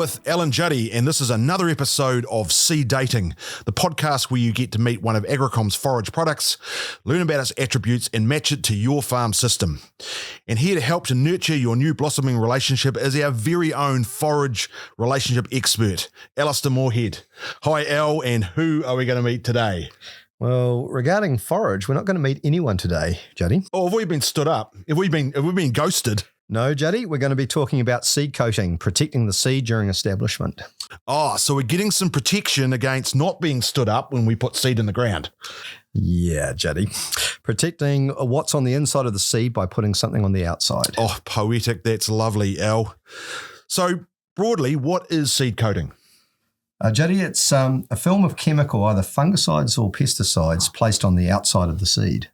with Alan Juddy, and this is another episode of Seed Dating, the podcast where you get to meet one of Agricom's forage products, learn about its attributes, and match it to your farm system. And here to help to nurture your new blossoming relationship is our very own forage relationship expert, Alistair Moorhead. Hi, Al, and who are we going to meet today? Well, regarding forage, we're not going to meet anyone today, Juddy. Oh, have we been stood up? Have we been ghosted? No, Juddy, we're going to be talking about seed coating, protecting the seed during establishment. Oh, so we're getting some protection against not being stood up when we put seed in the ground. Yeah, Juddy. Protecting what's on the inside of the seed by putting something on the outside. Oh, poetic. That's lovely, Al. So broadly, what is seed coating? Juddy, it's a film of chemical, either fungicides or pesticides, placed on the outside of the seed.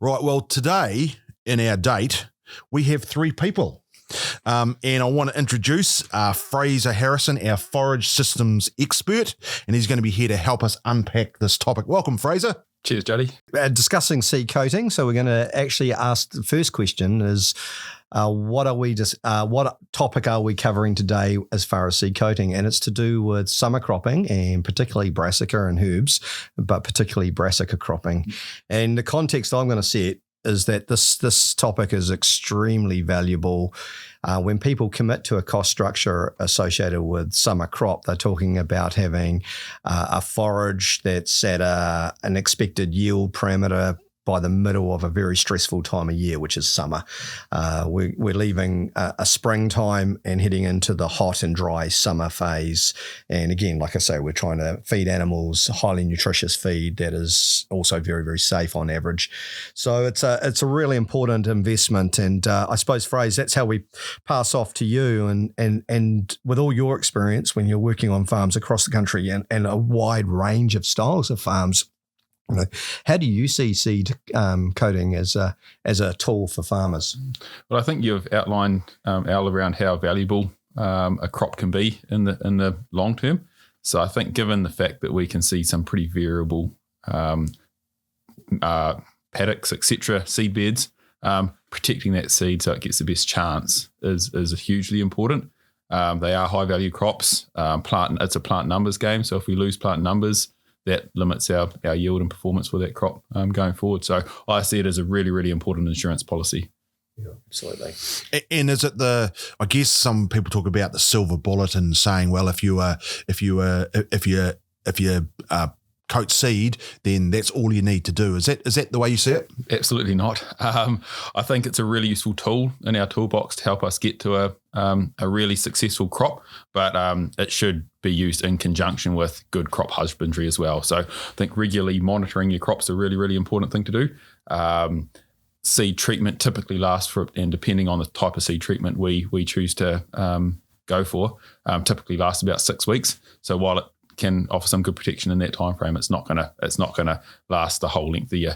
Right. Well, today in our date, we have three people. And I want to introduce Fraser Harrison, our forage systems expert, and he's going to be here to help us unpack this topic. Welcome, Fraser. Cheers, Juddy. Discussing seed coating, so we're going to actually ask the first question is, what topic are we covering today as far as seed coating? And it's to do with summer cropping and particularly brassica and herbs, but particularly brassica cropping. And the context I'm going to set is that this topic is extremely valuable. When people commit to a cost structure associated with summer crop, they're talking about having a forage that's at an expected yield parameter by the middle of a very stressful time of year, which is summer. We're leaving a springtime and heading into the hot and dry summer phase. And again, like I say, we're trying to feed animals highly nutritious feed that is also very, very safe on average. So it's a really important investment. And I suppose, Fraser, that's how we pass off to you. And with all your experience when you're working on farms across the country and a wide range of styles of farms, how do you see seed coating as a tool for farmers? Well, I think you've outlined, Al, around how valuable a crop can be in the long term. So I think given the fact that we can see some pretty variable paddocks, etc., seed beds, protecting that seed so it gets the best chance is hugely important. They are high value crops. It's a plant numbers game. So if we lose plant numbers, that limits our yield and performance for that crop going forward. So I see it as a really, really important insurance policy. Yeah, absolutely. And is it I guess some people talk about the silver bullet and saying, well, if you coat seed, then that's all you need to do. Is that the way you see it? Absolutely not. I think it's a really useful tool in our toolbox to help us get to a really successful crop, but it should be used in conjunction with good crop husbandry as well. So I think regularly monitoring your crops is a really, really important thing to do. Seed treatment typically lasts and depending on the type of seed treatment we choose to go for, typically lasts about 6 weeks. So while it can offer some good protection in that time frame, it's not gonna last the whole length of your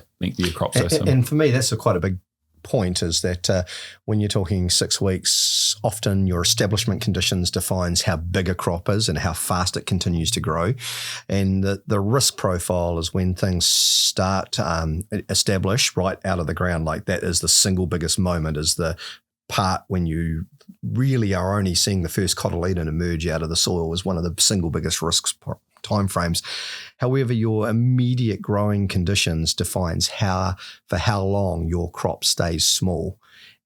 crop system. And for me, that's quite a big point, is that when you're talking 6 weeks, often your establishment conditions defines how big a crop is and how fast it continues to grow. And the risk profile is when things start to establish right out of the ground, like that is the single biggest moment, is the part when you really are only seeing the first cotyledon emerge out of the soil, is one of the single biggest risks timeframes. However, your immediate growing conditions defines for how long your crop stays small.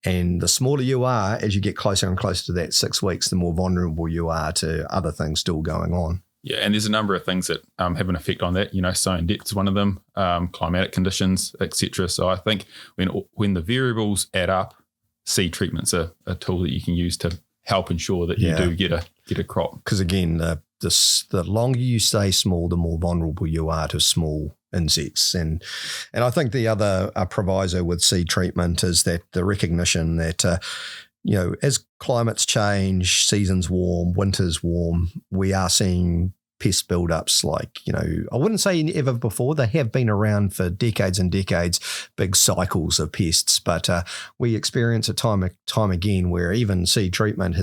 And the smaller you are, as you get closer and closer to that 6 weeks, the more vulnerable you are to other things still going on. Yeah, and there's a number of things that have an effect on that. Sowing depth is one of them, climatic conditions, etc. So I think when the variables add up, seed treatment's a tool that you can use to help ensure that you do get a crop. Because again, the longer you stay small, the more vulnerable you are to small insects. And I think the other proviso with seed treatment is that the recognition that as climates change, seasons warm, winters warm, we are seeing pest buildups like, I wouldn't say ever before. They have been around for decades and decades, big cycles of pests. But we experience a time again where even seed treatment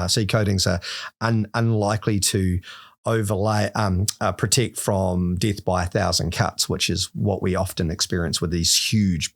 seed coatings are unlikely to overlay, protect from death by 1,000 cuts, which is what we often experience with these huge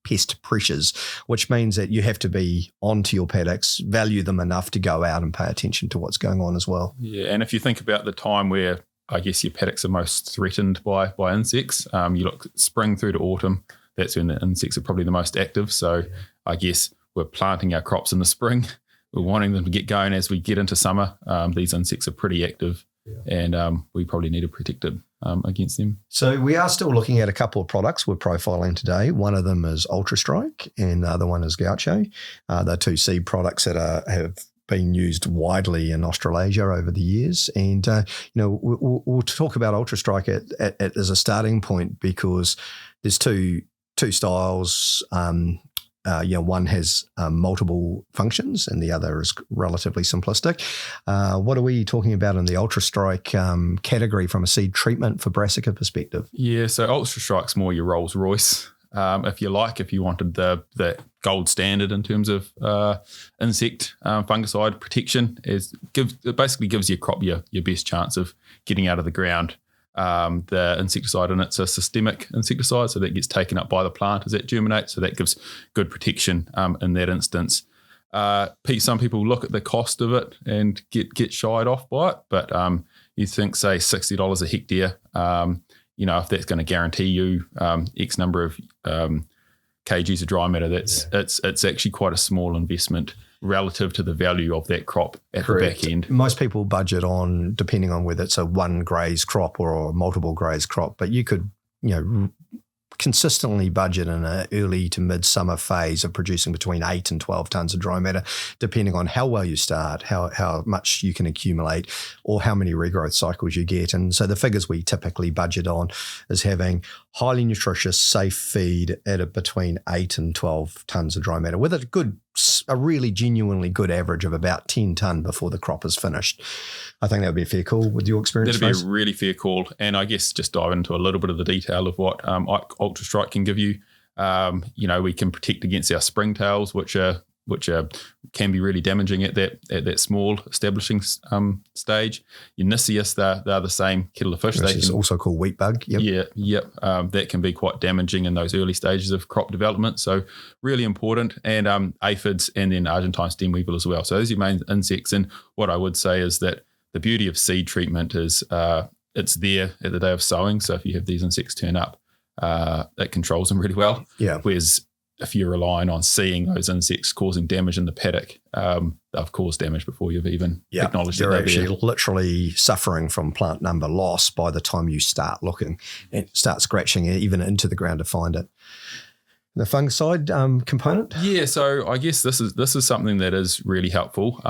pest pressures, which means that you have to be onto your paddocks, value them enough to go out and pay attention to what's going on as well. Yeah, and if you think about the time where I guess your paddocks are most threatened by insects, you look spring through to autumn, that's when the insects are probably the most active. So I guess we're planting our crops in the spring. We're wanting them to get going as we get into summer. These insects are pretty active, and we probably need to protect it against them. So we are still looking at a couple of products we're profiling today. One of them is Ultrastrike and the other one is Gaucho. They're two seed products that have been used widely in Australasia over the years. And, we'll talk about Ultrastrike as a starting point because there's two styles. One has multiple functions and the other is relatively simplistic. What are we talking about in the Ultrastrike category from a seed treatment for brassica perspective? Yeah, so Ultrastrike's more your Rolls Royce. If you wanted the gold standard in terms of insect fungicide protection, it basically gives your crop your best chance of getting out of the ground. The insecticide, and it's a systemic insecticide, so that gets taken up by the plant as it germinates, so that gives good protection in that instance. Some people look at the cost of it and get shied off by it, but you think, say, $60 a hectare, if that's going to guarantee you X number of kgs of dry matter, it's actually quite a small investment relative to the value of that crop at Correct. The back end. Most people budget on, depending on whether it's a one graze crop or a multiple graze crop, but you could, consistently budget in an early to midsummer phase of producing between 8 and 12 tonnes of dry matter, depending on how well you start, how much you can accumulate, or how many regrowth cycles you get. And so the figures we typically budget on is having highly nutritious, safe feed at between 8 and 12 tonnes of dry matter, with a really genuinely good average of about 10 tonne before the crop is finished. I think that would be a fair call with your experience. That'd be a really fair call. And I guess just dive into a little bit of the detail of what Ultrastrike can give you. We can protect against our springtails, which can be really damaging at that small establishing stage. Your Nicias, they're the same kettle of fish. Which is also called wheat bug. Yep. Yeah. That can be quite damaging in those early stages of crop development. So really important. And aphids and then Argentine stem weevil as well. So those are your main insects. And what I would say is that the beauty of seed treatment is it's there at the day of sowing. So if you have these insects turn up, it controls them really well. Yeah. Whereas if you're relying on seeing those insects causing damage in the paddock, they've caused damage before you've even acknowledged you're that actually literally suffering from plant number loss by the time you start looking and start scratching it even into the ground to find it. The fungicide component? Yeah, so I guess this is something that is really helpful.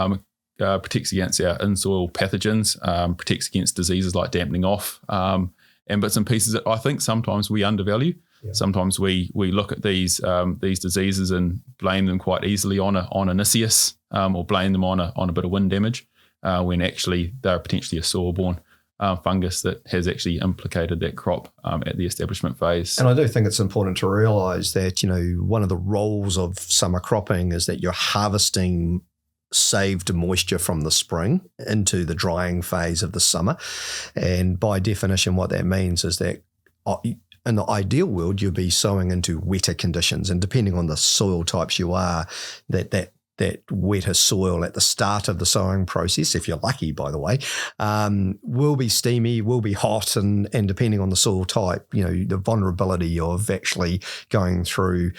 Protects against our in-soil pathogens, protects against diseases like dampening off, and bits and pieces that I think sometimes we undervalue. Yeah. Sometimes we look at these diseases and blame them quite easily on a Nicias or blame them on a bit of wind damage, when actually they're potentially a soil-borne fungus that has actually implicated that crop at the establishment phase. And I do think it's important to realise that one of the roles of summer cropping is that you're harvesting saved moisture from the spring into the drying phase of the summer. And by definition, what that means is that in the ideal world, you'll be sowing into wetter conditions. And depending on the soil types you are, that wetter soil at the start of the sowing process, if you're lucky, by the way, will be steamy, will be hot, and depending on the soil type, the vulnerability of actually going through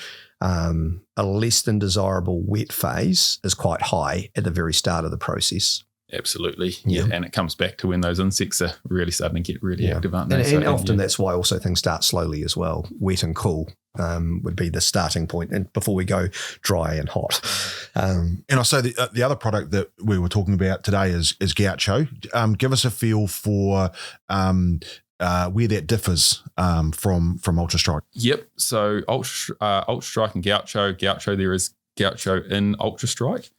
a less than desirable wet phase is quite high at the very start of the process. Absolutely. Yeah. And it comes back to when those insects are really starting to get really active, aren't they? And often that's why also things start slowly as well. Wet and cool would be the starting point, and before we go dry and hot. And I say the other product that we were talking about today is Gaucho. Give us a feel for where that differs from Ultrastrike. Yep. So Ultrastrike and Gaucho, there is Gaucho in Ultrastrike.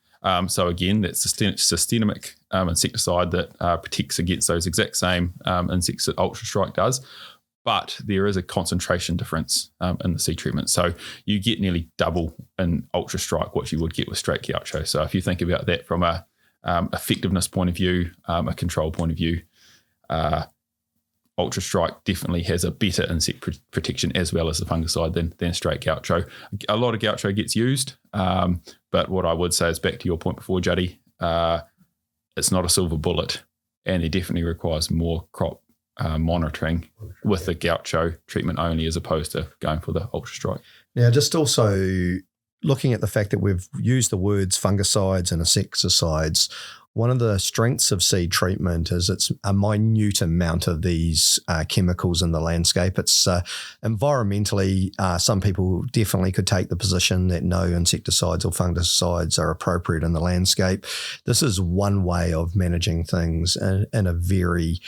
So again, that's systemic insecticide that protects against those exact same insects that Ultrastrike does. But there is a concentration difference in the seed treatment. So you get nearly double in Ultrastrike what you would get with straight Gaucho. So if you think about that from a effectiveness point of view, a control point of view, Ultrastrike definitely has a better insect protection as well as the fungicide than straight Gaucho. A lot of Gaucho gets used, but what I would say is, back to your point before, Juddy, it's not a silver bullet, and it definitely requires more crop monitoring with the Gaucho treatment only, as opposed to going for the Ultrastrike. Now, just also looking at the fact that we've used the words fungicides and insecticides, one of the strengths of seed treatment is it's a minute amount of these chemicals in the landscape. It's environmentally, some people definitely could take the position that no insecticides or fungicides are appropriate in the landscape. This is one way of managing things in a very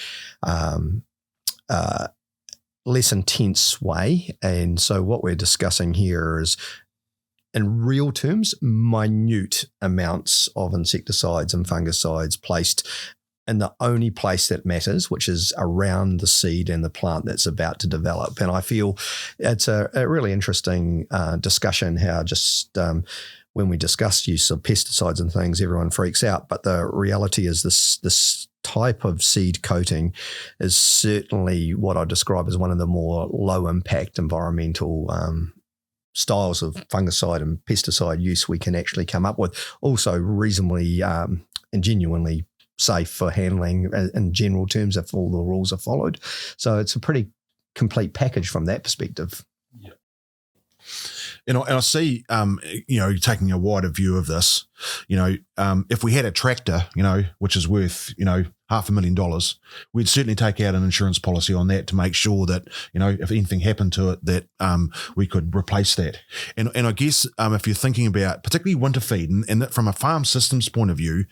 less intense way. And so what we're discussing here is, in real terms, minute amounts of insecticides and fungicides placed in the only place that matters, which is around the seed and the plant that's about to develop. And I feel it's a really interesting discussion how just when we discuss use of pesticides and things, everyone freaks out. But the reality is this type of seed coating is certainly what I describe as one of the more low impact environmental styles of fungicide and pesticide use we can actually come up with. Also reasonably and genuinely safe for handling in general terms if all the rules are followed. So it's a pretty complete package from that perspective. Yeah. And I see, taking a wider view of this, if we had a tractor, which is worth, $500,000, we'd certainly take out an insurance policy on that to make sure that, if anything happened to it, that we could replace that. And I guess if you're thinking about particularly winter feed, and that from a farm systems point of view,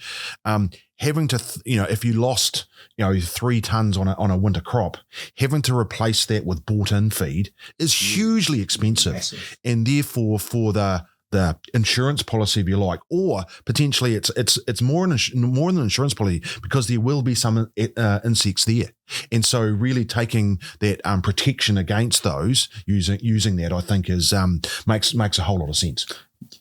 having to, if you lost, 3 tons on a winter crop, having to replace that with bought-in feed is hugely expensive. Massive. And therefore, for the insurance policy, if you like, or potentially it's more than an insurance policy, because there will be some insects there, and so really taking that protection against those using that, I think is makes a whole lot of sense.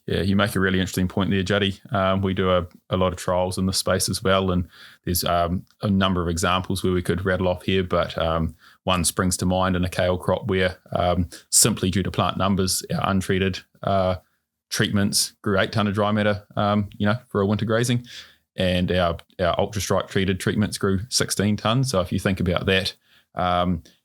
Yeah, you make a really interesting point there, Juddy. We do a lot of trials in this space as well, and there's a number of examples where we could rattle off here, but one springs to mind in a kale crop where simply due to plant numbers, our untreated treatments grew 8 tonne of dry matter, for a winter grazing, and our Ultrastrike treated treatments grew 16 tonnes. So if you think about that,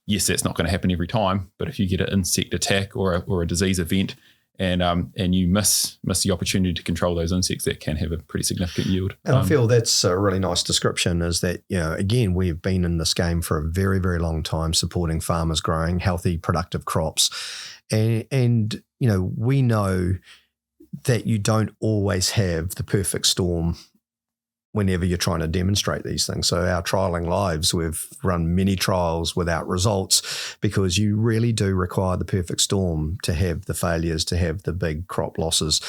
yes, that's not going to happen every time, but if you get an insect attack or a disease event, and you miss the opportunity to control those insects, that can have a pretty significant yield. And I feel that's a really nice description, is that, again, we've been in this game for a very, very long time, supporting farmers growing healthy, productive crops. And we know that you don't always have the perfect storm whenever you're trying to demonstrate these things. So our trialling lives, we've run many trials without results, because you really do require the perfect storm to have the failures, to have the big crop losses.